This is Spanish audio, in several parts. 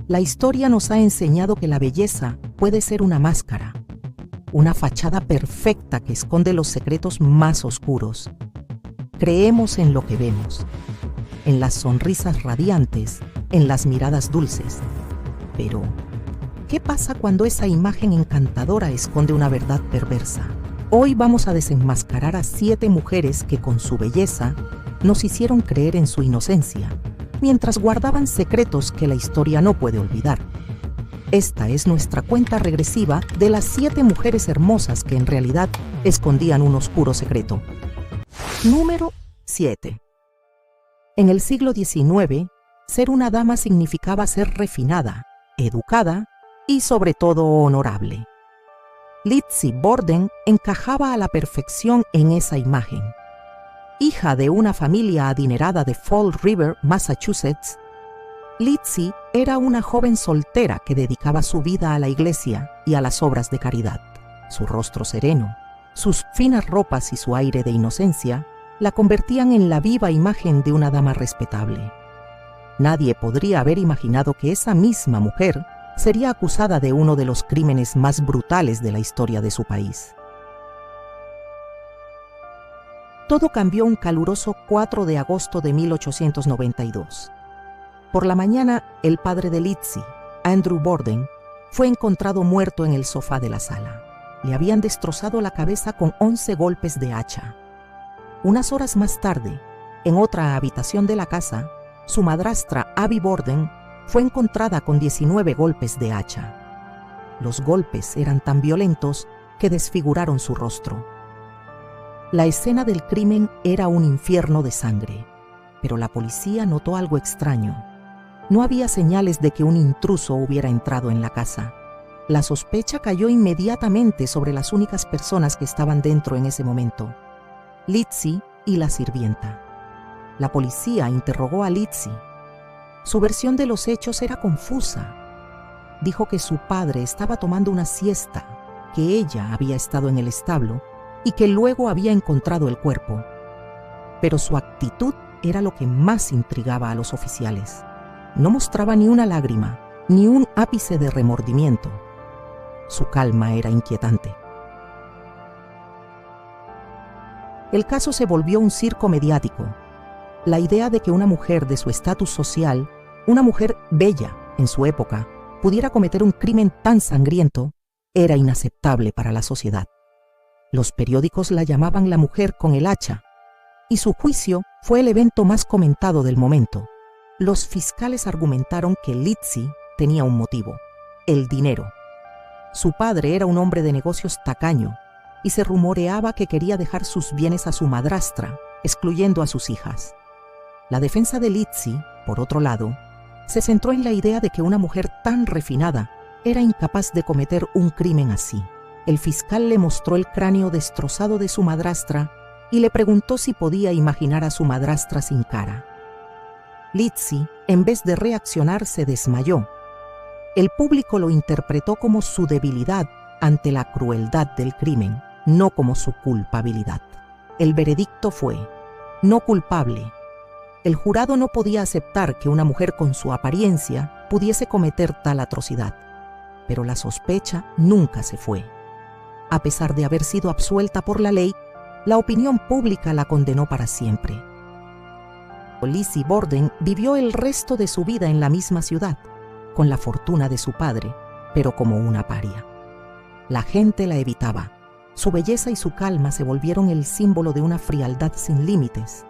La historia nos ha enseñado que la belleza puede ser una máscara, una fachada perfecta que esconde los secretos más oscuros. Creemos en lo que vemos, en las sonrisas radiantes, en las miradas dulces. Pero, ¿qué pasa cuando esa imagen encantadora esconde una verdad perversa? Hoy vamos a desenmascarar a 7 mujeres que con su belleza nos hicieron creer en su inocencia, mientras guardaban secretos que la historia no puede olvidar. Esta es nuestra cuenta regresiva de las 7 mujeres hermosas que en realidad escondían un oscuro secreto. Número 7. En el siglo XIX, ser una dama significaba ser refinada, educada y sobre todo honorable. Lizzie Borden encajaba a la perfección en esa imagen. Hija de una familia adinerada de Fall River, Massachusetts, Lizzie era una joven soltera que dedicaba su vida a la iglesia y a las obras de caridad. Su rostro sereno, sus finas ropas y su aire de inocencia la convertían en la viva imagen de una dama respetable. Nadie podría haber imaginado que esa misma mujer sería acusada de uno de los crímenes más brutales de la historia de su país. Todo cambió un caluroso 4 de agosto de 1892. Por la mañana, el padre de Lizzie, Andrew Borden, fue encontrado muerto en el sofá de la sala. Le habían destrozado la cabeza con 11 golpes de hacha. Unas horas más tarde, en otra habitación de la casa, su madrastra, Abby Borden, fue encontrada con 19 golpes de hacha. Los golpes eran tan violentos que desfiguraron su rostro. La escena del crimen era un infierno de sangre, pero la policía notó algo extraño. No había señales de que un intruso hubiera entrado en la casa. La sospecha cayó inmediatamente sobre las únicas personas que estaban dentro en ese momento: Lizzie y la sirvienta. La policía interrogó a Lizzie. Su versión de los hechos era confusa. Dijo que su padre estaba tomando una siesta, que ella había estado en el establo y que luego había encontrado el cuerpo. Pero su actitud era lo que más intrigaba a los oficiales. No mostraba ni una lágrima, ni un ápice de remordimiento. Su calma era inquietante. El caso se volvió un circo mediático. La idea de que una mujer de su estatus social, una mujer bella en su época, pudiera cometer un crimen tan sangriento, era inaceptable para la sociedad. Los periódicos la llamaban la mujer con el hacha, y su juicio fue el evento más comentado del momento. Los fiscales argumentaron que Lizzie tenía un motivo: el dinero. Su padre era un hombre de negocios tacaño, y se rumoreaba que quería dejar sus bienes a su madrastra, excluyendo a sus hijas. La defensa de Lizzie, por otro lado, se centró en la idea de que una mujer tan refinada era incapaz de cometer un crimen así. El fiscal le mostró el cráneo destrozado de su madrastra y le preguntó si podía imaginar a su madrastra sin cara. Lizzie, en vez de reaccionar, se desmayó. El público lo interpretó como su debilidad ante la crueldad del crimen, no como su culpabilidad. El veredicto fue: no culpable. El jurado no podía aceptar que una mujer con su apariencia pudiese cometer tal atrocidad, pero la sospecha nunca se fue. A pesar de haber sido absuelta por la ley, la opinión pública la condenó para siempre. Lizzie Borden vivió el resto de su vida en la misma ciudad, con la fortuna de su padre, pero como una paria. La gente la evitaba. Su belleza y su calma se volvieron el símbolo de una frialdad sin límites.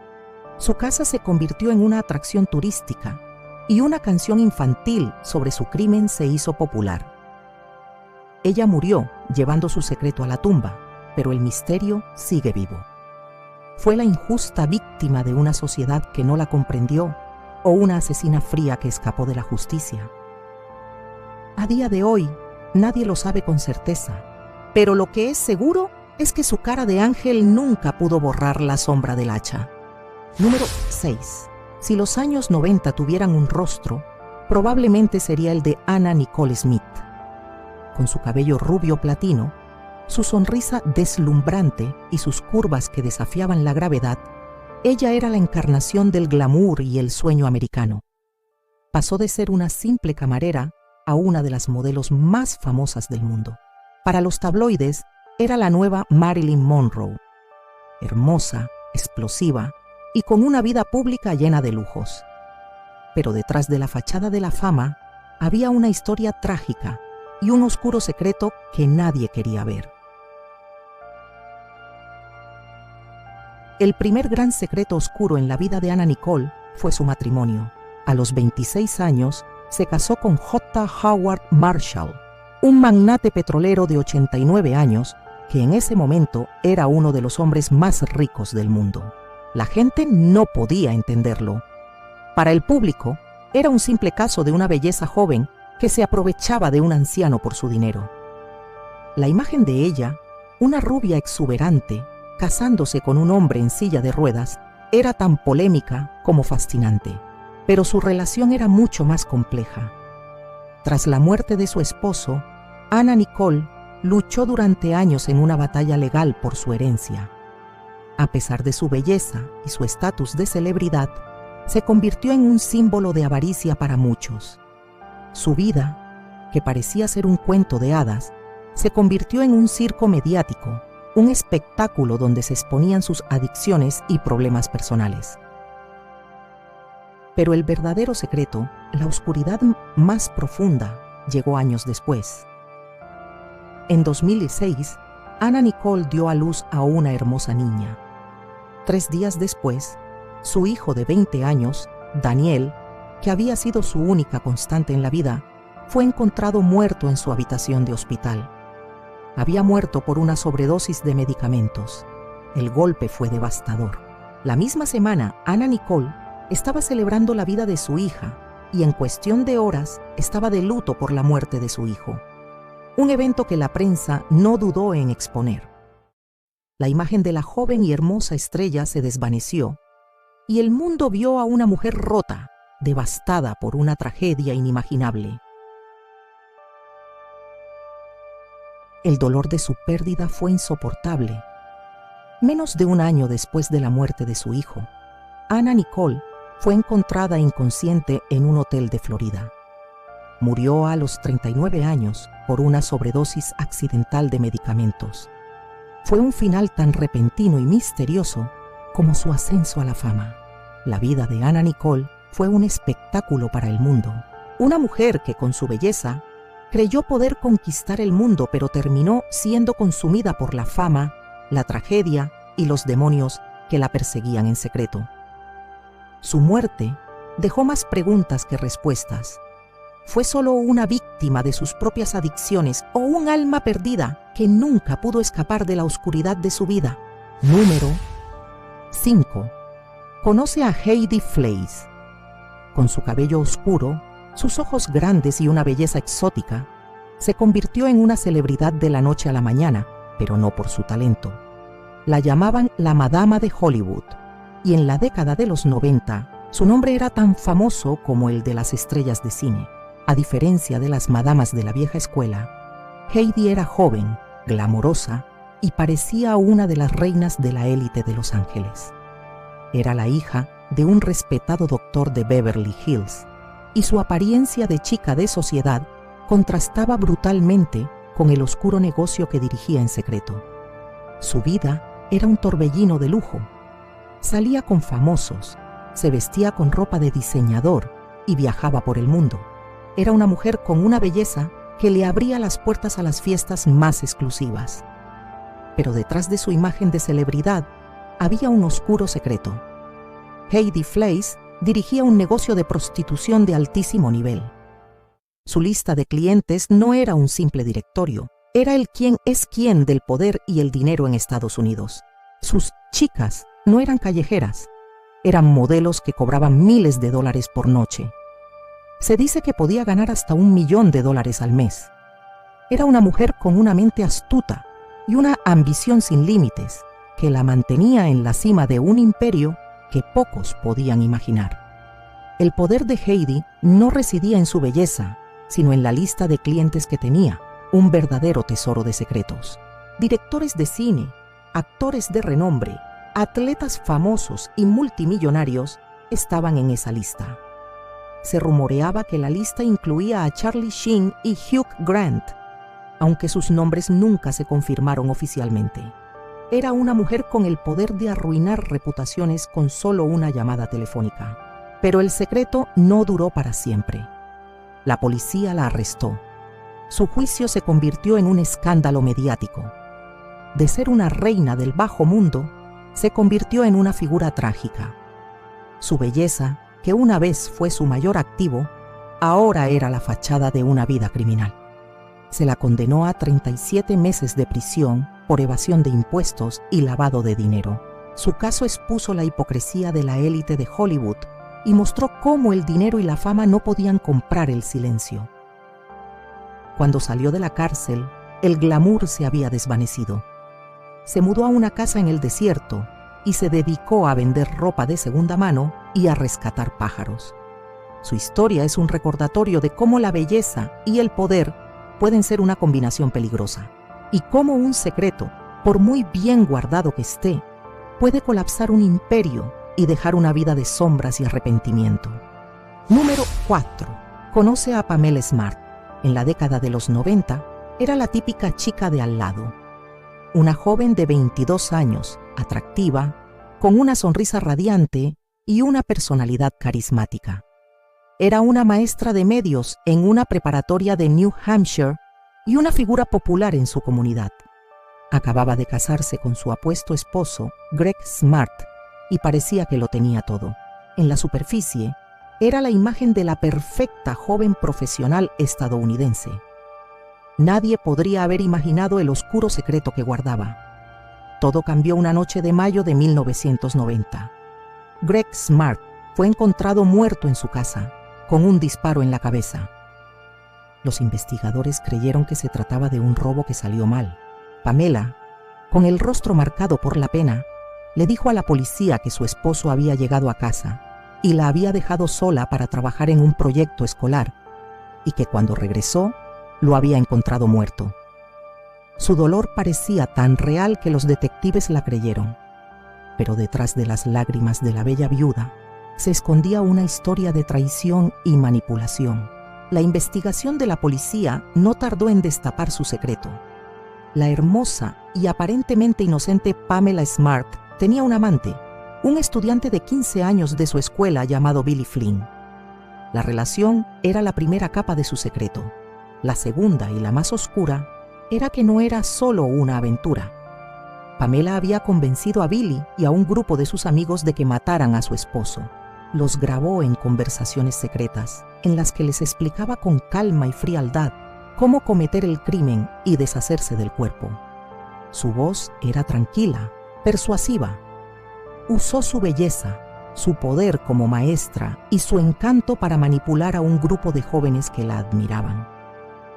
Su casa se convirtió en una atracción turística y una canción infantil sobre su crimen se hizo popular. Ella murió llevando su secreto a la tumba, pero el misterio sigue vivo. ¿Fue la injusta víctima de una sociedad que no la comprendió o una asesina fría que escapó de la justicia? A día de hoy, nadie lo sabe con certeza, pero lo que es seguro es que su cara de ángel nunca pudo borrar la sombra del hacha. Número 6. Si los años 90 tuvieran un rostro, probablemente sería el de Anna Nicole Smith. Con su cabello rubio platino, su sonrisa deslumbrante y sus curvas que desafiaban la gravedad, ella era la encarnación del glamour y el sueño americano. pasó de ser una simple camarera a una de las modelos más famosas del mundo. Para los tabloides, era la nueva Marilyn Monroe, hermosa, explosiva y con una vida pública llena de lujos. Pero detrás de la fachada de la fama había una historia trágica y un oscuro secreto que nadie quería ver. El primer gran secreto oscuro en la vida de Anna Nicole fue su matrimonio. A los 26 años, se casó con J. Howard Marshall, un magnate petrolero de 89 años que en ese momento era uno de los hombres más ricos del mundo. La gente no podía entenderlo. Para el público, era un simple caso de una belleza joven que se aprovechaba de un anciano por su dinero. La imagen de ella, una rubia exuberante, casándose con un hombre en silla de ruedas, era tan polémica como fascinante. Pero su relación era mucho más compleja. Tras la muerte de su esposo, Anna Nicole luchó durante años en una batalla legal por su herencia. A pesar de su belleza y su estatus de celebridad, se convirtió en un símbolo de avaricia para muchos. Su vida, que parecía ser un cuento de hadas, se convirtió en un circo mediático, un espectáculo donde se exponían sus adicciones y problemas personales. Pero el verdadero secreto, la oscuridad más profunda, llegó años después. En 2006, Anna Nicole dio a luz a una hermosa niña. 3 días después, su hijo de 20 años, Daniel, que había sido su única constante en la vida, fue encontrado muerto en su habitación de hospital. Había muerto por una sobredosis de medicamentos. El golpe fue devastador. La misma semana, Anna Nicole estaba celebrando la vida de su hija y en cuestión de horas estaba de luto por la muerte de su hijo. Un evento que la prensa no dudó en exponer. La imagen de la joven y hermosa estrella se desvaneció y el mundo vio a una mujer rota, devastada por una tragedia inimaginable. El dolor de su pérdida fue insoportable. Menos de un año después de la muerte de su hijo, Anna Nicole fue encontrada inconsciente en un hotel de Florida. Murió a los 39 años por una sobredosis accidental de medicamentos. Fue un final tan repentino y misterioso como su ascenso a la fama. La vida de Anna Nicole fue un espectáculo para el mundo. Una mujer que con su belleza creyó poder conquistar el mundo, pero terminó siendo consumida por la fama, la tragedia y los demonios que la perseguían en secreto. Su muerte dejó más preguntas que respuestas. ¿Fue solo una víctima de sus propias adicciones o un alma perdida que nunca pudo escapar de la oscuridad de su vida? Número 5. Conoce a Heidi Fleiss. Con su cabello oscuro, sus ojos grandes y una belleza exótica, se convirtió en una celebridad de la noche a la mañana, pero no por su talento. La llamaban la Madama de Hollywood, y en la década de los 90, su nombre era tan famoso como el de las estrellas de cine. A diferencia de las madamas de la vieja escuela, Heidi era joven, glamorosa y parecía una de las reinas de la élite de Los Ángeles. Era la hija de un respetado doctor de Beverly Hills, y su apariencia de chica de sociedad contrastaba brutalmente con el oscuro negocio que dirigía en secreto. Su vida era un torbellino de lujo. Salía con famosos, se vestía con ropa de diseñador y viajaba por el mundo. Era una mujer con una belleza que le abría las puertas a las fiestas más exclusivas. Pero detrás de su imagen de celebridad había un oscuro secreto. Heidi Fleiss dirigía un negocio de prostitución de altísimo nivel. Su lista de clientes no era un simple directorio, era el quién es quién del poder y el dinero en Estados Unidos. Sus chicas no eran callejeras, eran modelos que cobraban miles de dólares por noche. Se dice que podía ganar hasta $1 millón al mes. Era una mujer con una mente astuta y una ambición sin límites que la mantenía en la cima de un imperio que pocos podían imaginar. El poder de Heidi no residía en su belleza, sino en la lista de clientes que tenía, un verdadero tesoro de secretos. Directores de cine, actores de renombre, atletas famosos y multimillonarios estaban en esa lista. Se rumoreaba que la lista incluía a Charlie Sheen y Hugh Grant, aunque sus nombres nunca se confirmaron oficialmente. Era una mujer con el poder de arruinar reputaciones con solo una llamada telefónica. Pero el secreto no duró para siempre. La policía la arrestó. Su juicio se convirtió en un escándalo mediático. De ser una reina del bajo mundo, se convirtió en una figura trágica. Su belleza, que una vez fue su mayor activo, ahora era la fachada de una vida criminal. Se la condenó a 37 meses de prisión por evasión de impuestos y lavado de dinero. Su caso expuso la hipocresía de la élite de Hollywood y mostró cómo el dinero y la fama no podían comprar el silencio. Cuando salió de la cárcel, el glamour se había desvanecido. Se mudó a una casa en el desierto y se dedicó a vender ropa de segunda mano y a rescatar pájaros. Su historia es un recordatorio de cómo la belleza y el poder pueden ser una combinación peligrosa, y cómo un secreto, por muy bien guardado que esté, puede colapsar un imperio y dejar una vida de sombras y arrepentimiento. Número 4. Conoce a Pamela Smart. En la década de los 90, era la típica chica de al lado. Una joven de 22 años, atractiva, con una sonrisa radiante y una personalidad carismática. Era una maestra de medios en una preparatoria de New Hampshire y una figura popular en su comunidad. Acababa de casarse con su apuesto esposo, Greg Smart, y parecía que lo tenía todo. En la superficie, era la imagen de la perfecta joven profesional estadounidense. Nadie podría haber imaginado el oscuro secreto que guardaba. Todo cambió una noche de mayo de 1990. Greg Smart fue encontrado muerto en su casa, con un disparo en la cabeza. Los investigadores creyeron que se trataba de un robo que salió mal. Pamela, con el rostro marcado por la pena, le dijo a la policía que su esposo había llegado a casa y la había dejado sola para trabajar en un proyecto escolar, y que cuando regresó, lo había encontrado muerto. Su dolor parecía tan real que los detectives la creyeron, pero detrás de las lágrimas de la bella viuda se escondía una historia de traición y manipulación. La investigación de la policía no tardó en destapar su secreto. La hermosa y aparentemente inocente Pamela Smart tenía un amante, un estudiante de 15 años de su escuela llamado Billy Flynn. La relación era la primera capa de su secreto. La segunda y la más oscura era que no era solo una aventura. Pamela había convencido a Billy y a un grupo de sus amigos de que mataran a su esposo. Los grabó en conversaciones secretas, en las que les explicaba con calma y frialdad cómo cometer el crimen y deshacerse del cuerpo. Su voz era tranquila, persuasiva. Usó su belleza, su poder como maestra y su encanto para manipular a un grupo de jóvenes que la admiraban.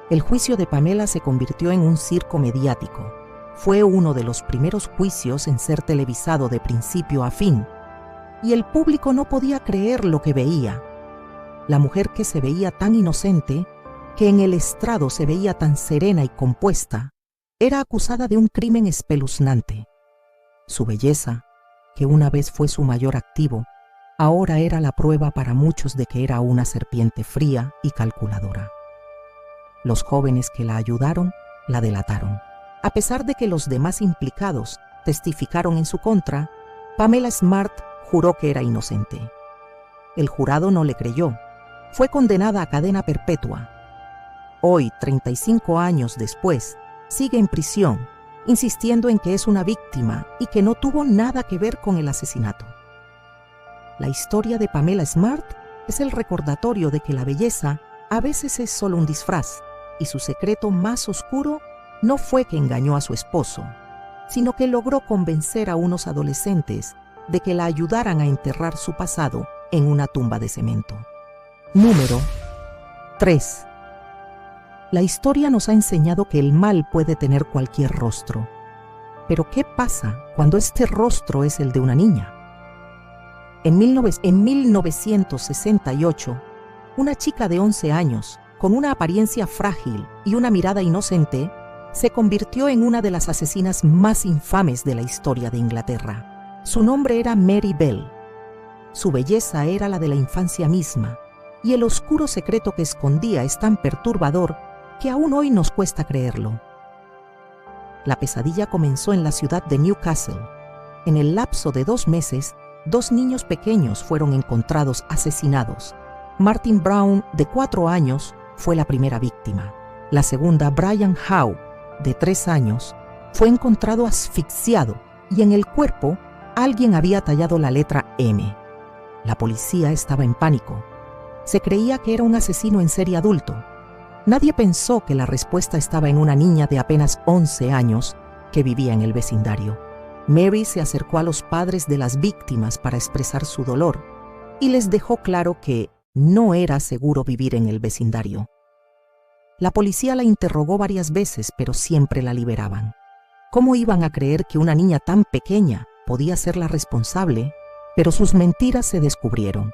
El juicio de Pamela se convirtió en un circo mediático. Fue uno de los primeros juicios en ser televisado de principio a fin, y el público no podía creer lo que veía. La mujer que se veía tan inocente, que en el estrado se veía tan serena y compuesta, era acusada de un crimen espeluznante. Su belleza, que una vez fue su mayor activo, ahora era la prueba para muchos de que era una serpiente fría y calculadora. Los jóvenes que la ayudaron la delataron. A pesar de que los demás implicados testificaron en su contra, Pamela Smart juró que era inocente. El jurado no le creyó. Fue condenada a cadena perpetua. Hoy, 35 años después, sigue en prisión, insistiendo en que es una víctima y que no tuvo nada que ver con el asesinato. La historia de Pamela Smart es el recordatorio de que la belleza a veces es solo un disfraz, y su secreto más oscuro no fue que engañó a su esposo, sino que logró convencer a unos adolescentes de que la ayudaran a enterrar su pasado en una tumba de cemento. Número 3. La historia nos ha enseñado que el mal puede tener cualquier rostro. Pero ¿qué pasa cuando este rostro es el de una niña? En 1968, una chica de 11 años, con una apariencia frágil y una mirada inocente, se convirtió en una de las asesinas más infames de la historia de Inglaterra. Su nombre era Mary Bell. Su belleza era la de la infancia misma, y el oscuro secreto que escondía es tan perturbador que aún hoy nos cuesta creerlo. La pesadilla comenzó en la ciudad de Newcastle. En el lapso de 2 meses, 2 niños pequeños fueron encontrados asesinados. Martin Brown, de 4 años, fue la primera víctima. La segunda, Brian Howe, de 3 años, fue encontrado asfixiado y en el cuerpo alguien había tallado la letra M. La policía estaba en pánico. Se creía que era un asesino en serie adulto. Nadie pensó que la respuesta estaba en una niña de apenas 11 años que vivía en el vecindario. Mary se acercó a los padres de las víctimas para expresar su dolor y les dejó claro que no era seguro vivir en el vecindario. La policía la interrogó varias veces, pero siempre la liberaban. ¿Cómo iban a creer que una niña tan pequeña podía ser la responsable? Pero sus mentiras se descubrieron.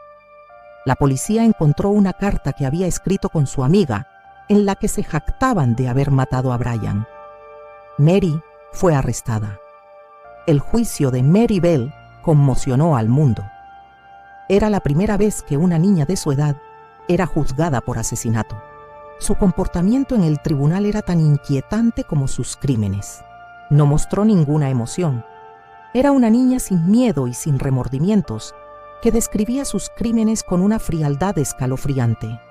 La policía encontró una carta que había escrito con su amiga, en la que se jactaban de haber matado a Brian. Mary fue arrestada. El juicio de Mary Bell conmocionó al mundo. Era la primera vez que una niña de su edad era juzgada por asesinato. Su comportamiento en el tribunal era tan inquietante como sus crímenes. No mostró ninguna emoción. Era una niña sin miedo y sin remordimientos, que describía sus crímenes con una frialdad escalofriante.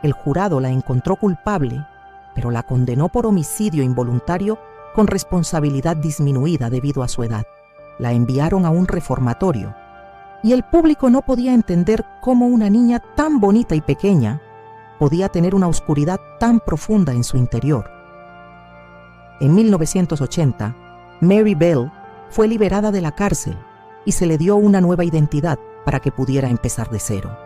El jurado la encontró culpable, pero la condenó por homicidio involuntario con responsabilidad disminuida debido a su edad. La enviaron a un reformatorio, y el público no podía entender cómo una niña tan bonita y pequeña podía tener una oscuridad tan profunda en su interior. En 1980, Mary Bell fue liberada de la cárcel y se le dio una nueva identidad para que pudiera empezar de cero.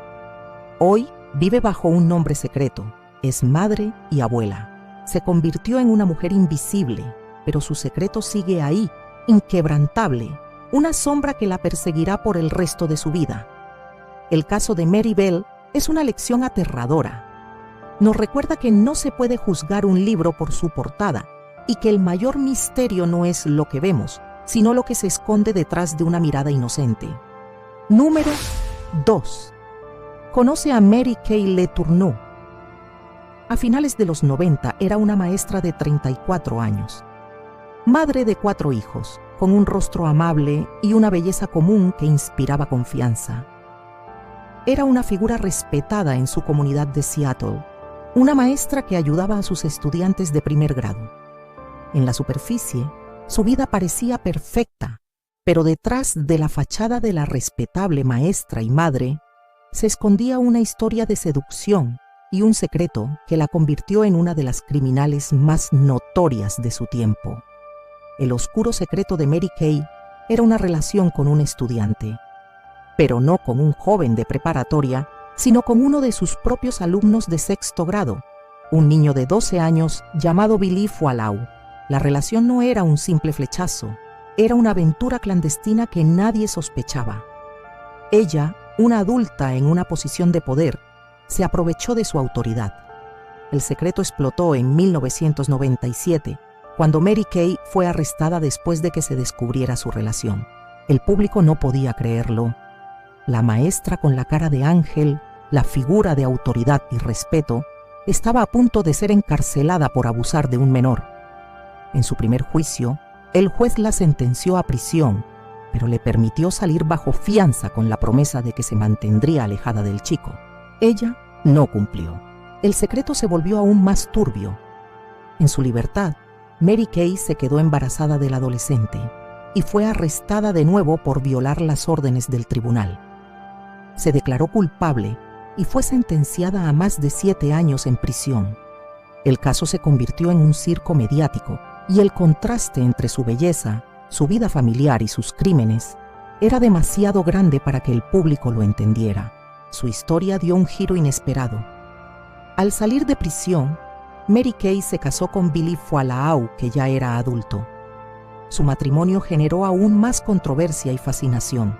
Hoy vive bajo un nombre secreto, es madre y abuela. Se convirtió en una mujer invisible, pero su secreto sigue ahí, inquebrantable, una sombra que la perseguirá por el resto de su vida. El caso de Mary Bell es una lección aterradora. Nos recuerda que no se puede juzgar un libro por su portada y que el mayor misterio no es lo que vemos, sino lo que se esconde detrás de una mirada inocente. Número 2. Conoce a Mary Kay Letourneau. A finales de los 90 era una maestra de 34 años. Madre de 4 hijos, con un rostro amable y una belleza común que inspiraba confianza. Era una figura respetada en su comunidad de Seattle, una maestra que ayudaba a sus estudiantes de primer grado. En la superficie, su vida parecía perfecta, pero detrás de la fachada de la respetable maestra y madre, se escondía una historia de seducción y un secreto que la convirtió en una de las criminales más notorias de su tiempo. El oscuro secreto de Mary Kay era una relación con un estudiante, pero no con un joven de preparatoria, sino con uno de sus propios alumnos de 6º grado, un niño de 12 años llamado Billy Fualau. La relación no era un simple flechazo, era una aventura clandestina que nadie sospechaba. Ella, una adulta en una posición de poder, se aprovechó de su autoridad. El secreto explotó en 1997, cuando Mary Kay fue arrestada después de que se descubriera su relación. El público no podía creerlo. La maestra con la cara de ángel, la figura de autoridad y respeto, estaba a punto de ser encarcelada por abusar de un menor. En su primer juicio, el juez la sentenció a prisión, pero le permitió salir bajo fianza con la promesa de que se mantendría alejada del chico. Ella no cumplió. El secreto se volvió aún más turbio. En su libertad, Mary Kay se quedó embarazada del adolescente y fue arrestada de nuevo por violar las órdenes del tribunal. Se declaró culpable y fue sentenciada a más de 7 años en prisión. El caso se convirtió en un circo mediático y el contraste entre su belleza, su vida familiar y sus crímenes era demasiado grande para que el público lo entendiera. Su historia dio un giro inesperado. Al salir de prisión, Mary Kay se casó con Billy Fualau, que ya era adulto. Su matrimonio generó aún más controversia y fascinación.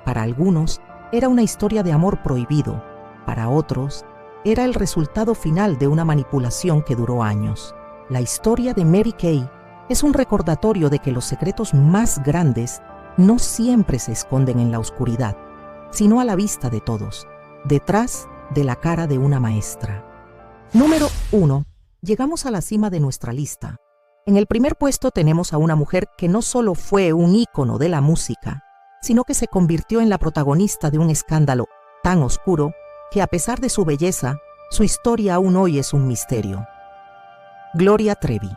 Para algunos, era una historia de amor prohibido. Para otros, era el resultado final de una manipulación que duró años. La historia de Mary Kay es un recordatorio de que los secretos más grandes no siempre se esconden en la oscuridad, sino a la vista de todos, detrás de la cara de una maestra. Número 1. Llegamos a la cima de nuestra lista. En el primer puesto tenemos a una mujer que no solo fue un ícono de la música, sino que se convirtió en la protagonista de un escándalo tan oscuro que, a pesar de su belleza, su historia aún hoy es un misterio. Gloria Trevi.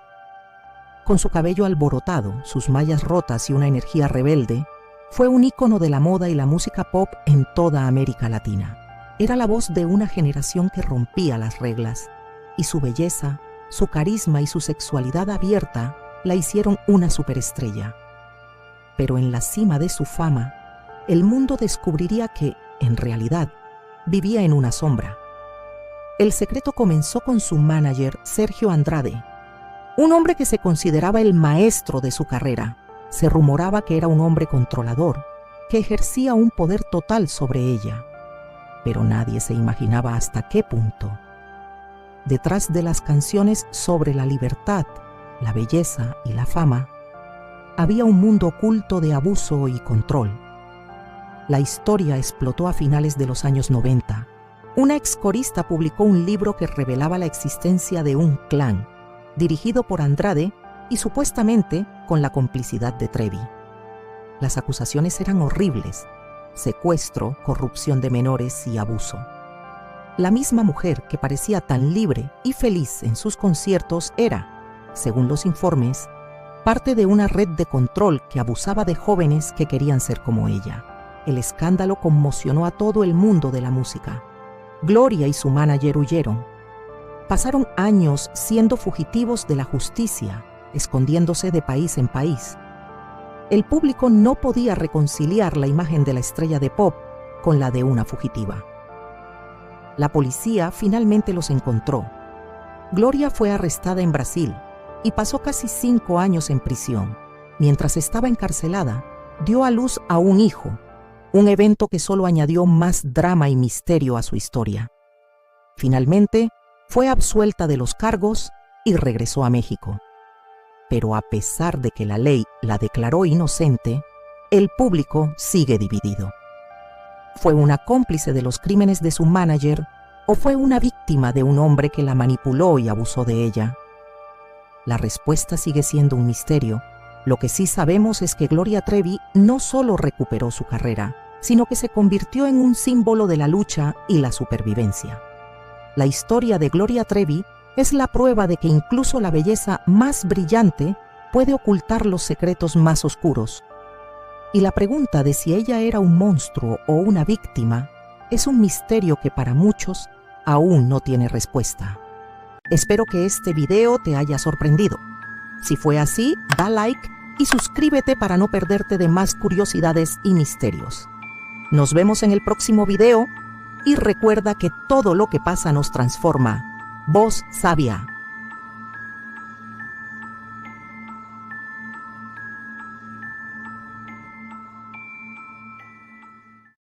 Con su cabello alborotado, sus mallas rotas y una energía rebelde, fue un ícono de la moda y la música pop en toda América Latina. Era la voz de una generación que rompía las reglas, y su belleza, su carisma y su sexualidad abierta la hicieron una superestrella. Pero en la cima de su fama, el mundo descubriría que, en realidad, vivía en una sombra. El secreto comenzó con su manager, Sergio Andrade, un hombre que se consideraba el maestro de su carrera. Se rumoraba que era un hombre controlador, que ejercía un poder total sobre ella. Pero nadie se imaginaba hasta qué punto. Detrás de las canciones sobre la libertad, la belleza y la fama, había un mundo oculto de abuso y control. La historia explotó a finales de los años 90. Una excorista publicó un libro que revelaba la existencia de un clan, dirigido por Andrade y supuestamente con la complicidad de Trevi. Las acusaciones eran horribles: secuestro, corrupción de menores y abuso. La misma mujer que parecía tan libre y feliz en sus conciertos era, según los informes, parte de una red de control que abusaba de jóvenes que querían ser como ella. El escándalo conmocionó a todo el mundo de la música. Gloria y su manager huyeron. Pasaron años siendo fugitivos de la justicia, escondiéndose de país en país. El público no podía reconciliar la imagen de la estrella de pop con la de una fugitiva. La policía finalmente los encontró. Gloria fue arrestada en Brasil y pasó casi 5 años en prisión. Mientras estaba encarcelada, dio a luz a un hijo, un evento que solo añadió más drama y misterio a su historia. Finalmente, fue absuelta de los cargos y regresó a México. Pero a pesar de que la ley la declaró inocente, el público sigue dividido. ¿Fue una cómplice de los crímenes de su manager o fue una víctima de un hombre que la manipuló y abusó de ella? La respuesta sigue siendo un misterio. Lo que sí sabemos es que Gloria Trevi no solo recuperó su carrera, sino que se convirtió en un símbolo de la lucha y la supervivencia. La historia de Gloria Trevi es la prueba de que incluso la belleza más brillante puede ocultar los secretos más oscuros. Y la pregunta de si ella era un monstruo o una víctima es un misterio que para muchos aún no tiene respuesta. Espero que este video te haya sorprendido. Si fue así, da like y suscríbete para no perderte de más curiosidades y misterios. Nos vemos en el próximo video y recuerda que todo lo que pasa nos transforma. Voz sabia.